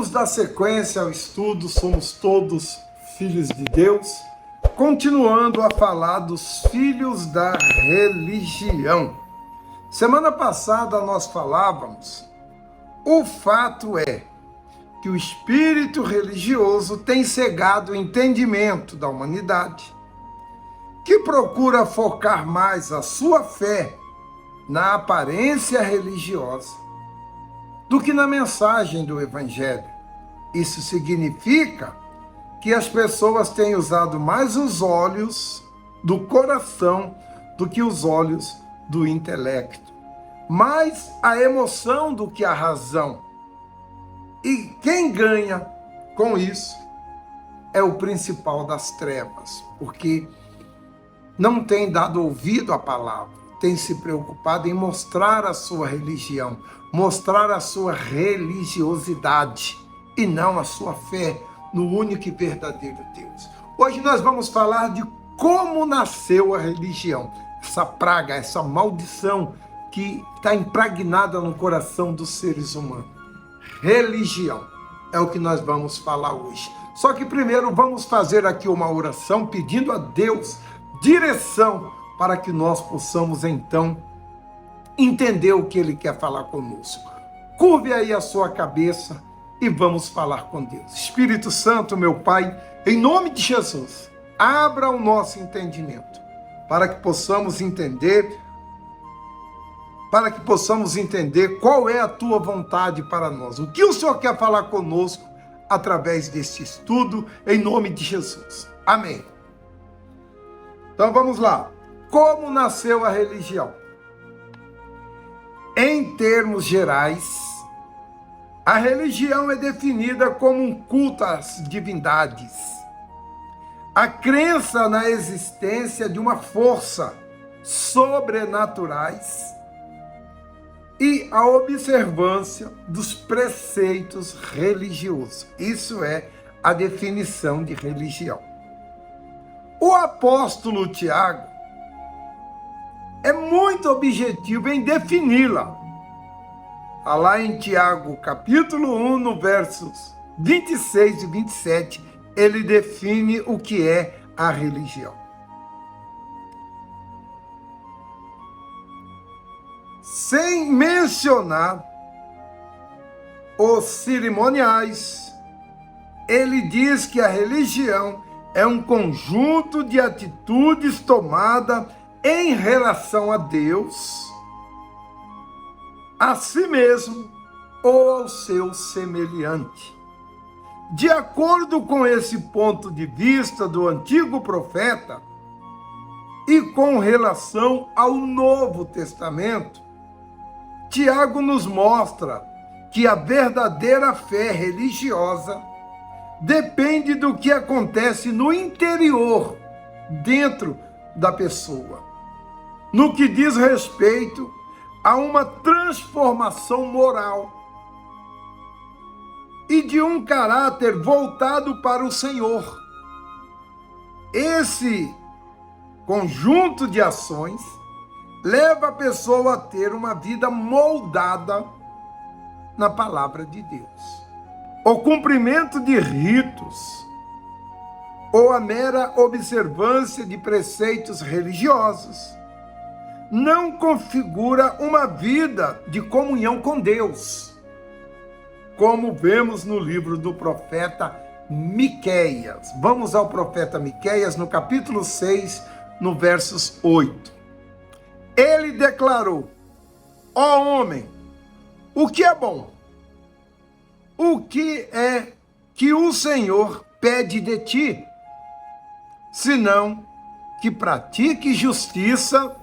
Vamos dar sequência ao estudo, somos todos filhos de Deus, continuando a falar dos filhos da religião. Semana passada nós falávamos, o fato é que o espírito religioso tem cegado o entendimento da humanidade, que procura focar mais a sua fé na aparência religiosa do que na mensagem do Evangelho. Isso significa que as pessoas têm usado mais os olhos do coração do que os olhos do intelecto, mais a emoção do que a razão. E quem ganha com isso é o principal das trevas, porque não tem dado ouvido à palavra, tem se preocupado em mostrar a sua religião, mostrar a sua religiosidade e não a sua fé no único e verdadeiro Deus. Hoje nós vamos falar de como nasceu a religião, essa praga, essa maldição que está impregnada no coração dos seres humanos. Religião é o que nós vamos falar hoje. Só que primeiro vamos fazer aqui uma oração pedindo a Deus direção para que nós possamos então entender o que Ele quer falar conosco. Curve aí a sua cabeça e vamos falar com Deus. Espírito Santo, meu Pai, em nome de Jesus, abra o nosso entendimento para que possamos entender qual é a tua vontade para nós. O que o Senhor quer falar conosco através desse estudo, em nome de Jesus. Amém. Então vamos lá. Como nasceu a religião? Em termos gerais, a religião é definida como um culto às divindades, a crença na existência de uma força sobrenaturais e a observância dos preceitos religiosos. Isso é a definição de religião. O apóstolo Tiago é muito objetivo em defini-la. Lá em Tiago, capítulo 1, no versos 26 e 27, ele define o que é a religião. Sem mencionar os cerimoniais, ele diz que a religião é um conjunto de atitudes tomadas em relação a Deus, a si mesmo ou ao seu semelhante. De acordo com esse ponto de vista do antigo profeta e com relação ao Novo Testamento, Tiago nos mostra que a verdadeira fé religiosa depende do que acontece no interior, dentro da pessoa, no que diz respeito a uma transformação moral e de um caráter voltado para o Senhor. Esse conjunto de ações leva a pessoa a ter uma vida moldada na palavra de Deus. O cumprimento de ritos ou a mera observância de preceitos religiosos não configura uma vida de comunhão com Deus, como vemos no livro do profeta Miqueias. Vamos ao profeta Miqueias, no capítulo 6, no versos 8. Ele declarou: ó homem, o que é bom? O que é que o Senhor pede de ti? Senão que pratique justiça,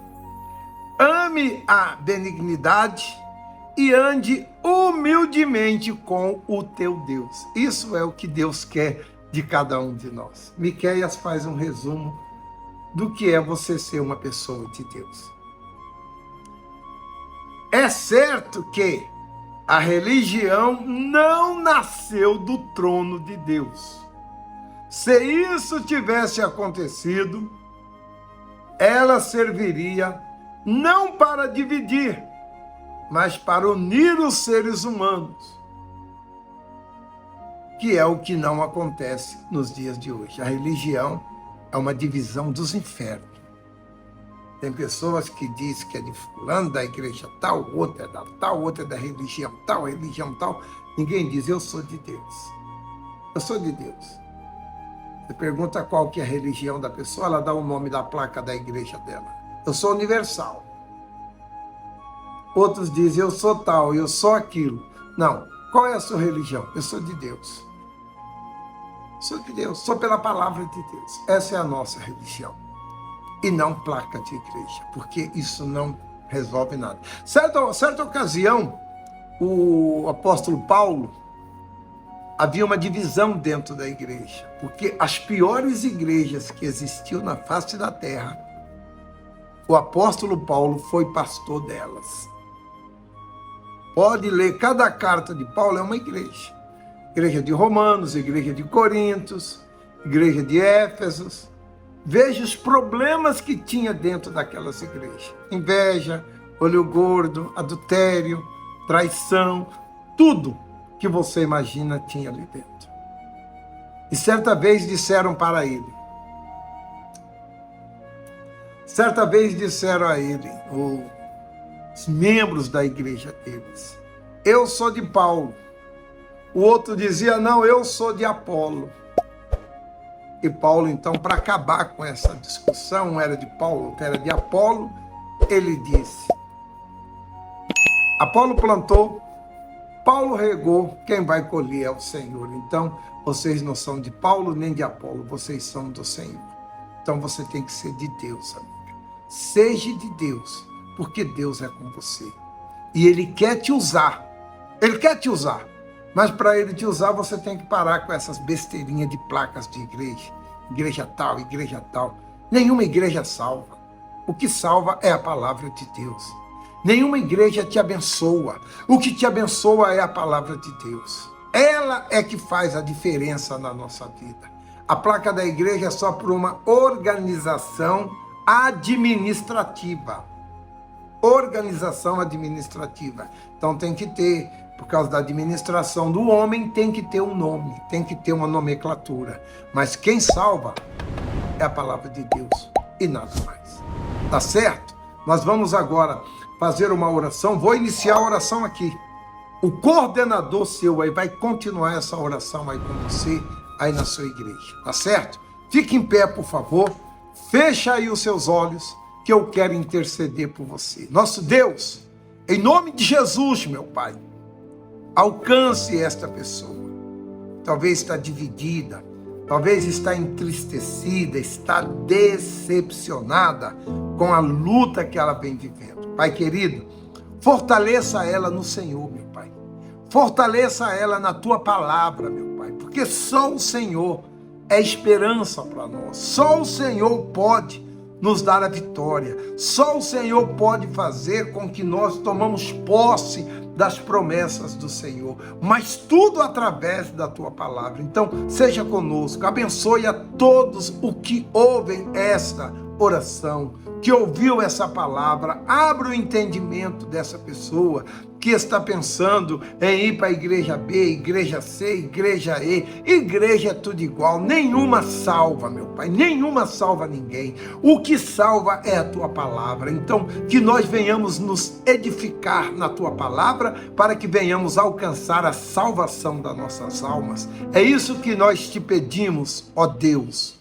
ame a benignidade e ande humildemente com o teu Deus. Isso é o que Deus quer de cada um de nós. Miqueias faz um resumo do que é você ser uma pessoa de Deus. É certo que a religião não nasceu do trono de Deus. Se isso tivesse acontecido, ela serviria não para dividir, mas para unir os seres humanos. que é o que não acontece nos dias de hoje. A religião é uma divisão dos infernos. Tem pessoas que dizem que é de fulano, da igreja tal, outra é da tal, outra é da religião tal. Ninguém diz, eu sou de Deus. Eu sou de Deus. Você pergunta qual que é a religião da pessoa, ela dá o nome da placa da igreja dela. Eu sou universal. Outros dizem, eu sou tal, eu sou aquilo. Não. Qual é a sua religião? Eu sou de Deus. Sou de Deus. Sou pela palavra de Deus. Essa é a nossa religião. E não placa de igreja, porque isso não resolve nada. Certa ocasião, o apóstolo Paulo, havia uma divisão dentro da igreja, porque as piores igrejas que existiam na face da terra, o apóstolo Paulo foi pastor delas. Pode ler, cada carta de Paulo é uma igreja. Igreja de Romanos, igreja de Coríntios, igreja de Éfesos. Veja os problemas que tinha dentro daquelas igrejas. Inveja, olho gordo, adultério, traição, tudo que você imagina tinha ali dentro. E certa vez disseram a ele, os membros da igreja deles, eu sou de Paulo. O outro dizia, não, eu sou de Apolo. E Paulo, então, para acabar com essa discussão, um era de Paulo, outro era de Apolo, ele disse, Apolo plantou, Paulo regou, quem vai colher é o Senhor. Então, vocês não são de Paulo nem de Apolo, vocês são do Senhor. Então, você tem que ser de Deus, amiga. Seja de Deus, porque Deus é com você. E Ele quer te usar. Ele quer te usar. Mas para Ele te usar, você tem que parar com essas besteirinhas de placas de igreja. Igreja tal, igreja tal. Nenhuma igreja salva. O que salva é a palavra de Deus. Nenhuma igreja te abençoa. O que te abençoa é a palavra de Deus. Ela é que faz a diferença na nossa vida. A placa da igreja é só por uma organização administrativa. Organização administrativa. Então tem que ter, por causa da administração do homem, tem que ter um nome, tem que ter uma nomenclatura. Mas quem salva é a palavra de Deus e nada mais. Tá certo? Nós vamos agora fazer uma oração. Vou iniciar a oração aqui. O coordenador seu aí vai continuar essa oração aí com você, aí na sua igreja. Tá certo? Fique em pé, por favor. Fecha aí os seus olhos, que eu quero interceder por você. Nosso Deus, em nome de Jesus, meu Pai, alcance esta pessoa. Talvez está dividida, talvez está entristecida, está decepcionada com a luta que ela vem vivendo. Pai querido, fortaleça ela no Senhor, meu Pai. Fortaleça ela na Tua palavra, meu Pai, porque só o Senhor é esperança para nós. Só o Senhor pode nos dar a vitória. Só o Senhor pode fazer com que nós tomamos posse das promessas do Senhor, mas tudo através da Tua palavra. Então, seja conosco, abençoe a todos os que ouvem esta oração, que ouviu essa palavra, abra o entendimento dessa pessoa que está pensando em ir para a igreja B, igreja C, igreja E. Igreja é tudo igual, nenhuma salva, meu Pai, nenhuma salva ninguém. O que salva é a Tua palavra. Então, que nós venhamos nos edificar na Tua palavra, para que venhamos alcançar a salvação das nossas almas. É isso que nós te pedimos, ó Deus.